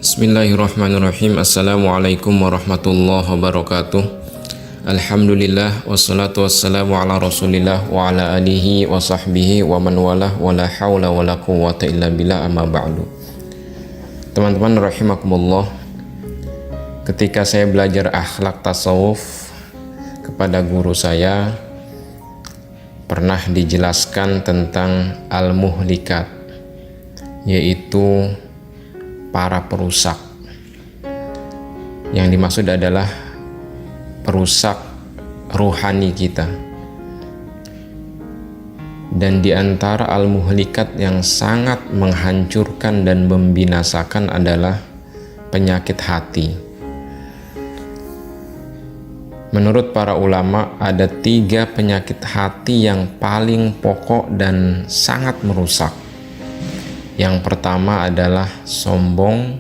Bismillahirrahmanirrahim. Assalamualaikum warahmatullahi wabarakatuh. Alhamdulillah wassalatu wassalamu ala rasulillah wa ala alihi wa sahbihi wa man walah wa la hawla wa la quwwata illa billah, amma ba'du. Teman-teman rahimakumullah, ketika saya belajar akhlak tasawuf kepada guru saya, pernah dijelaskan tentang al-muhlikat, yaitu para perusak. Yang dimaksud adalah perusak rohani kita. Dan di antara al-muhlikat yang sangat menghancurkan dan membinasakan adalah penyakit hati. Menurut para ulama, ada 3 penyakit hati yang paling pokok dan sangat merusak. Yang pertama adalah sombong,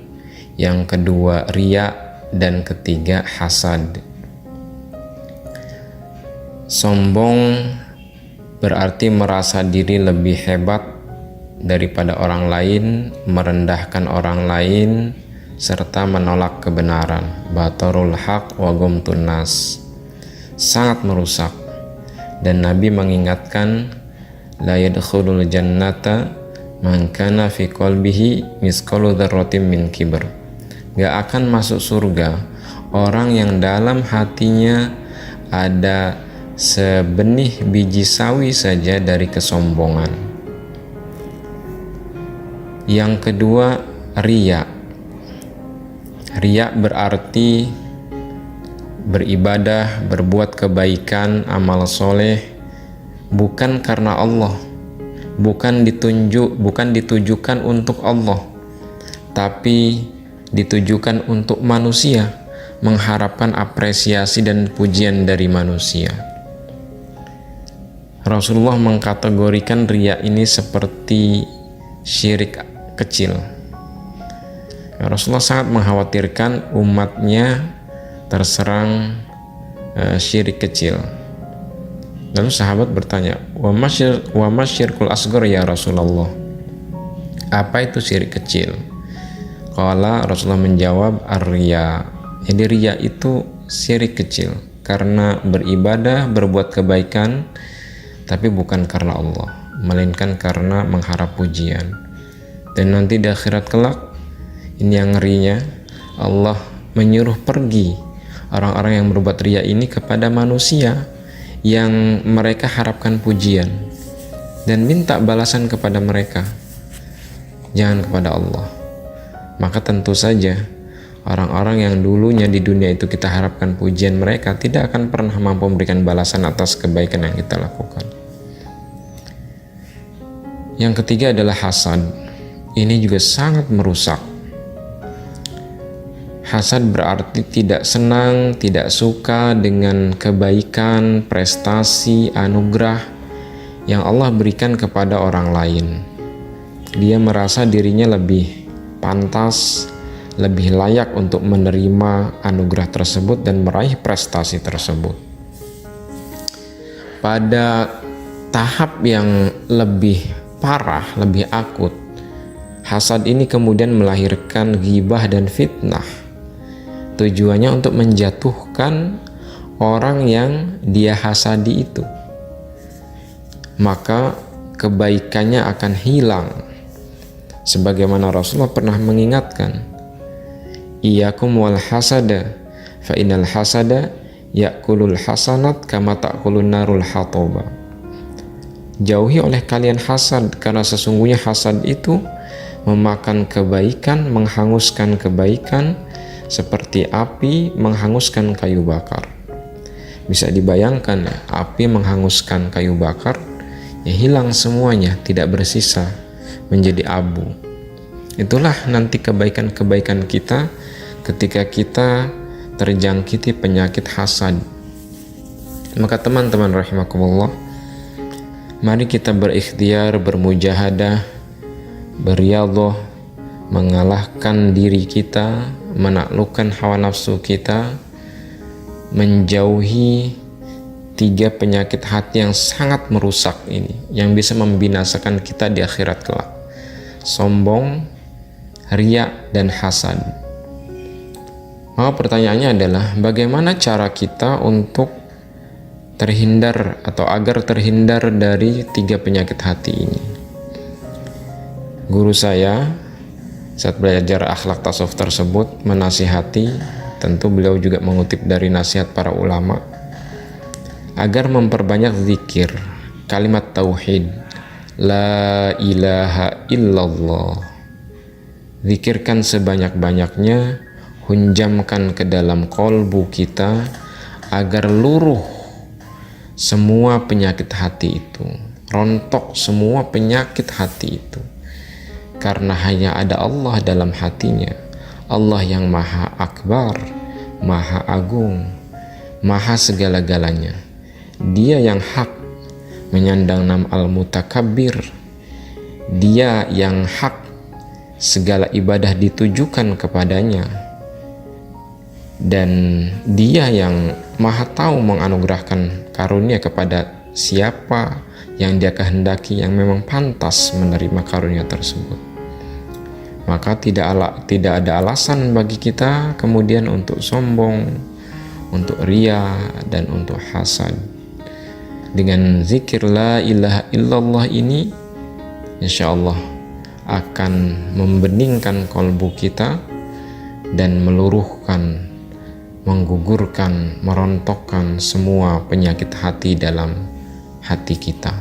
yang kedua riya, dan ketiga hasad. Sombong berarti merasa diri lebih hebat daripada orang lain, merendahkan orang lain, serta menolak kebenaran. Batarul haq wa ghamtun nas. Sangat merusak. Dan Nabi mengingatkan, la yadkhulul jannata man kana fi qalbihi misqalu dzarratin min kibr. Gak akan masuk surga orang yang dalam hatinya ada sebenih biji sawi saja dari kesombongan. Yang kedua, riya. Riya berarti beribadah, berbuat kebaikan, amal soleh bukan karena Allah, bukan ditujukan untuk Allah, tapi ditujukan untuk manusia, mengharapkan apresiasi dan pujian dari manusia. Rasulullah mengkategorikan riya ini seperti syirik kecil. Rasulullah sangat mengkhawatirkan umatnya terserang syirik kecil. Lalu sahabat bertanya, wa masyirkul asghar ya Rasulullah? Apa itu syirik kecil? Qala, Rasulullah menjawab, ar-riya. Jadi riya itu syirik kecil karena beribadah, berbuat kebaikan, tapi bukan karena Allah, melainkan karena mengharap pujian. Dan nanti di akhirat kelak, ini yang ngerinya, Allah menyuruh pergi orang-orang yang berbuat riya ini kepada manusia yang mereka harapkan pujian, dan minta balasan kepada mereka, jangan kepada Allah. Maka tentu saja orang-orang yang dulunya di dunia itu kita harapkan pujian, mereka tidak akan pernah mampu memberikan balasan atas kebaikan yang kita lakukan. Yang ketiga adalah hasad. Ini juga sangat merusak. Hasad berarti tidak senang, tidak suka dengan kebaikan, prestasi, anugerah yang Allah berikan kepada orang lain. Dia merasa dirinya lebih pantas, lebih layak untuk menerima anugerah tersebut dan meraih prestasi tersebut. Pada tahap yang lebih parah, lebih akut, hasad ini kemudian melahirkan ghibah dan fitnah. Tujuannya untuk menjatuhkan orang yang dia hasadi itu. Maka kebaikannya akan hilang. Sebagaimana Rasulullah pernah mengingatkan, iyyakum wal hasada fa innal hasada ya'kulul hasanat kama ta'kulun narul hataba. Jauhi oleh kalian hasad, karena sesungguhnya hasad itu memakan kebaikan, menghanguskan kebaikan seperti api menghanguskan kayu bakar. Bisa dibayangkan ya, api menghanguskan kayu bakar, ya hilang semuanya, tidak bersisa, menjadi abu. Itulah nanti kebaikan-kebaikan kita ketika kita terjangkiti penyakit hasad. Maka teman-teman rahimakumullah, mari kita berikhtiar, bermujahadah, beriyadhah, mengalahkan diri kita, menaklukkan hawa nafsu kita, menjauhi 3 penyakit hati yang sangat merusak ini, yang bisa membinasakan kita di akhirat kelak. Sombong, riya dan hasad. Maka pertanyaannya adalah bagaimana cara kita untuk terhindar atau agar terhindar dari 3 penyakit hati ini. Guru saya saat belajar akhlak tasawuf tersebut menasihati, tentu beliau juga mengutip dari nasihat para ulama, agar memperbanyak zikir kalimat tauhid la ilaha illallah. Zikirkan sebanyak-banyaknya, hunjamkan ke dalam kolbu kita agar luruh semua penyakit hati itu, rontok semua penyakit hati itu. Karena hanya ada Allah dalam hatinya, Allah yang maha akbar, maha agung, maha segala-galanya. Dia yang hak menyandang nama al-mutakabbir. Dia yang hak segala ibadah ditujukan kepadanya. Dan dia yang maha tahu menganugerahkan karunia kepada siapa yang dia kehendaki yang memang pantas menerima karunia tersebut. Maka tidak ada alasan bagi kita kemudian untuk sombong, untuk riya, dan untuk hasad. Dengan zikir la ilaha illallah ini, insya Allah akan membeningkan kolbu kita dan meluruhkan, menggugurkan, merontokkan semua penyakit hati dalam hati kita.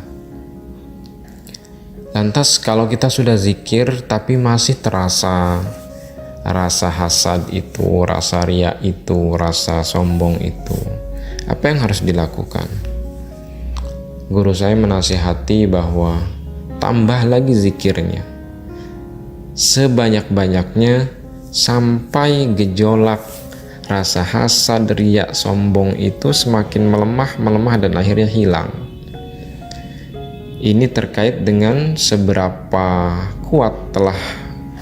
Lantas kalau kita sudah zikir tapi masih terasa rasa hasad itu, rasa riya itu, rasa sombong itu, apa yang harus dilakukan? Guru saya menasihati bahwa tambah lagi zikirnya sebanyak-banyaknya sampai gejolak rasa hasad, riya, sombong itu semakin melemah dan akhirnya hilang. Ini terkait dengan seberapa kuat telah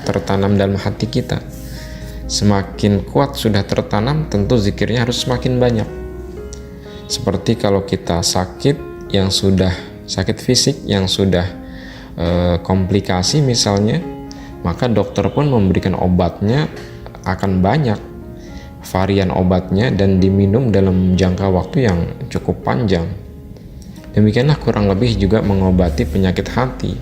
tertanam dalam hati kita. Semakin kuat sudah tertanam, tentu zikirnya harus semakin banyak. Seperti kalau kita sakit, yang sudah sakit fisik, yang sudah komplikasi misalnya, maka dokter pun memberikan obatnya akan banyak, varian obatnya, dan diminum dalam jangka waktu yang cukup panjang. Demikianlah kurang lebih juga mengobati penyakit hati.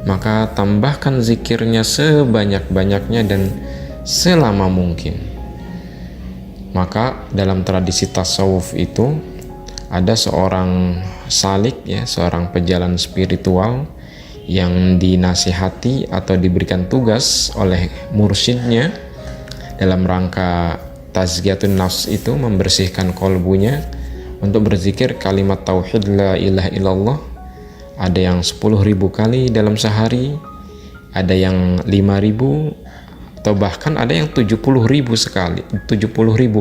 Maka tambahkan zikirnya sebanyak-banyaknya dan selama mungkin. Maka dalam tradisi tasawuf itu ada seorang salik, ya, seorang pejalan spiritual yang dinasihati atau diberikan tugas oleh mursyidnya dalam rangka tazkiyatun nafs itu, membersihkan kolbunya untuk berzikir kalimat tauhid la ilaha illallah. Ada yang 10.000 kali dalam sehari, ada yang 5.000, atau bahkan ada yang 70.000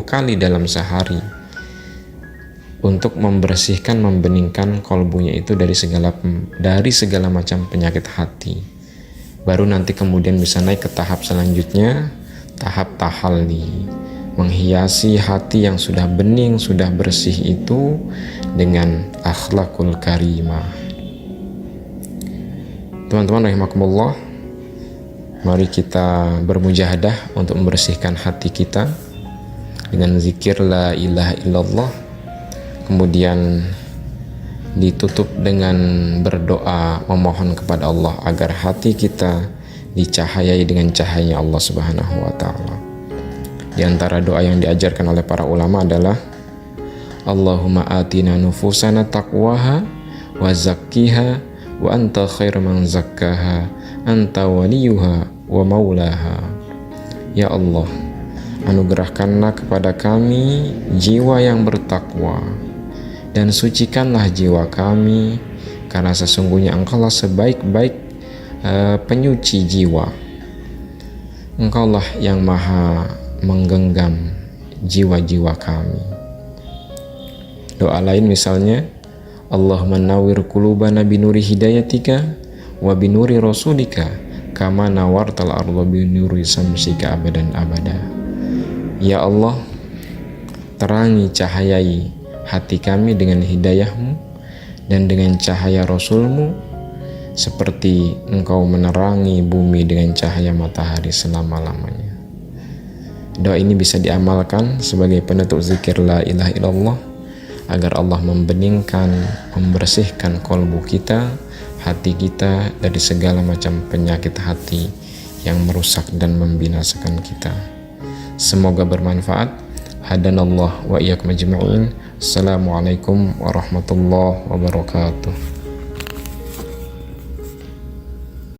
kali dalam sehari, untuk membersihkan, membeningkan kolbunya itu dari segala macam penyakit hati. Baru nanti kemudian bisa naik ke tahap selanjutnya, tahap tahalli, menghiasi hati yang sudah bening, sudah bersih itu dengan akhlakul karimah. Teman-teman rahimakumullah, mari kita bermujahadah untuk membersihkan hati kita dengan zikir la ilaha illallah, kemudian ditutup dengan berdoa memohon kepada Allah agar hati kita dicahayai dengan cahaya Allah Subhanahu wa taala. Di antara doa yang diajarkan oleh para ulama adalah Allahumma atina nufusana taqwaha wa zakkiha wa anta khairu man zakkaha anta waliyuha wa maulaha. Ya Allah, anugerahkanlah kepada kami jiwa yang bertakwa dan sucikanlah jiwa kami, karena sesungguhnya Engkaulah sebaik-baik penyuci jiwa. Engkaulah yang maha menggenggam jiwa-jiwa kami. Doa lain misalnya, Allahumma nawwir qulubana binuri hidayatika wa binuri rasulika kama nawartal arda binuri samsika abadan abada. Ya Allah, terangi, cahayai hati kami dengan hidayahmu dan dengan cahaya Rasulmu, seperti engkau menerangi bumi dengan cahaya matahari selama-lamanya. Doa ini bisa diamalkan sebagai penutup zikir la ilaha illallah agar Allah membeningkan, membersihkan kolbu kita, hati kita dari segala macam penyakit hati yang merusak dan membinasakan kita. Semoga bermanfaat. Hadanallah wa iyyakum ajma'in. Assalamualaikum warahmatullahi wabarakatuh.